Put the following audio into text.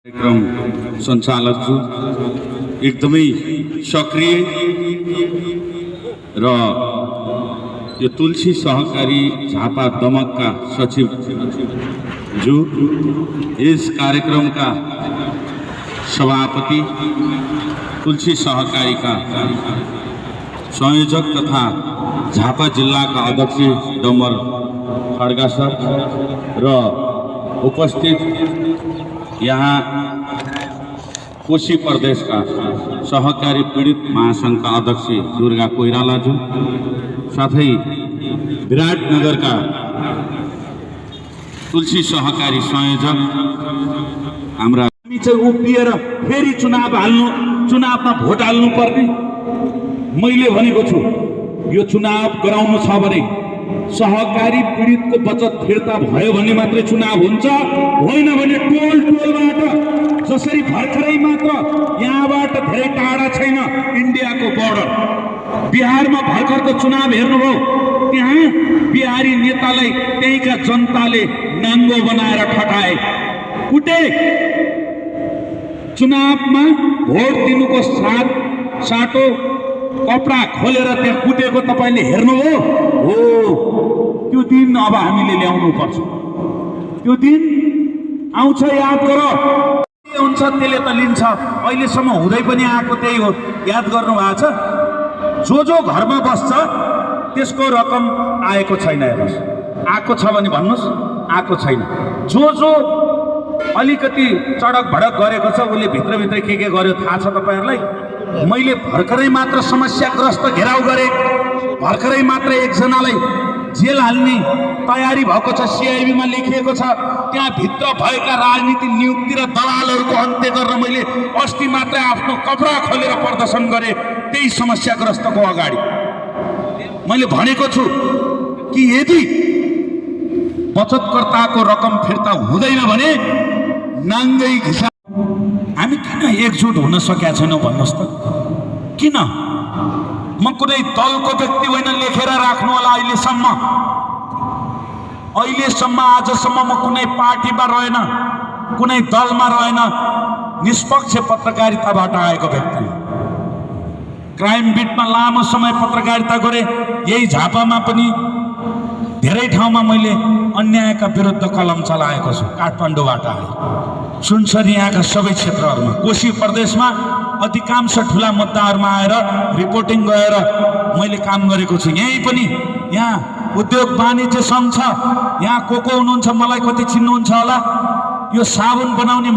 कार्यक्रम सञ्चालक छु एकदमै सक्रिय र यो तुलसी सहकारी झापा दमकका सचिव जो यस कार्यक्रमका सभापति तुलसी सहकारीका संयोजक तथा झापा जिल्लाका अध्यक्ष डम्बर खड्गा सर र उपस्थित यहाँ कोशी प्रदेश का सहकारी पीड़ित महासंघ का अध्यक्ष दुर्गा कोइराला जो साथै विराटनगर का तुलसी सहकारी संयोजक हाम्रा उभिएर फेरि चुनावमा भोट हाल्नु पर्ने मैले भनेको छु। यो चुनाव गराउनु छ भने सहकारी पीडितको बचत फिर्ता भयो भने मात्रै चुनाव हुन्छ, होइन भने टोल टोलबाट जसरी भर्खरै मात्र यहाँबाट धेरै टाढा छैन इन्डियाको बोर्डर बिहारमा भर्खरको चुनाव हेर्नुभयो, त्यहाँ बिहारी नेतालाई त्यहीका जनताले नाङ्गो बनाएर ठटाए कुटे। चुनावमा भोट दिनुको साटो कपडा खोलेर त्यहाँ कुटेको तपाईले हेर्नुभयो हो। त्यो दिन अब हामीले ल्याउनु पर्छ, त्यो दिन आउँछ, याद गर। के हुन्छ त्यसले त लिन्छ, अहिलेसम्म हुँदै पनि आएको त्यही हो, याद गर्नु भएको छ। जो घरमा बस्छ त्यसको रकम आएको छैन, हेर्नुहोस्। आएको छ भने भन्नुहोस्, आएको छैन। जो अलिकति चडक भडक गरेको छ उसले भित्रभित्र के गर्यो थाहा छ तपाईहरुलाई। मैले भर्खरै मात्र समस्याग्रस्त घेराउ गरे, भर्खरै मात्र एकजनालाई जेल हाल्ने तयारी भएको छ, सीआईबीमा लेखिएको छ। त्यहाँ भित्र भएका राजनीति नियुक्ति र दलालहरूको अन्त्य गर्न मैले अस्ति मात्र आफ्नो कपडा खोलेर प्रदर्शन गरे त्यही समस्याग्रस्तको अगाडि। मैले भनेको छु कि यदि बचतकर्ताको रकम फिर्ता हुँदैन भने नाङ्गै घिसा। हामी किन एकजुट हुन सकेका छैनौँ भन्नुहोस् त? किन? म कुनै दलको व्यक्ति होइन लेखेर राख्नु होला। अहिलेसम्म आजसम्म म कुनै पार्टीमा रहेन, कुनै दलमा रहेन, निष्पक्ष पत्रकारिताबाट आएको व्यक्ति। क्राइम बिटमा लामो समय पत्रकारिता गरे, यही झापामा पनि धेरै ठाउँमा मैले अन्यायका विरुद्ध कलम चलाएको छु। काठमाडौँबाट आए सुनसरी यहाँका सबै क्षेत्रहरूमा, कोशी प्रदेशमा अधिकांश ठुला मुद्दाहरूमा आएर रिपोर्टिङ गएर मैले काम गरेको छु। यही पनि यहाँ उद्योग वाणिज्य सङ्घ छ, यहाँ को हुनुहुन्छ मलाई कति चिन्नुहुन्छ होला। यो साबुन बनाउने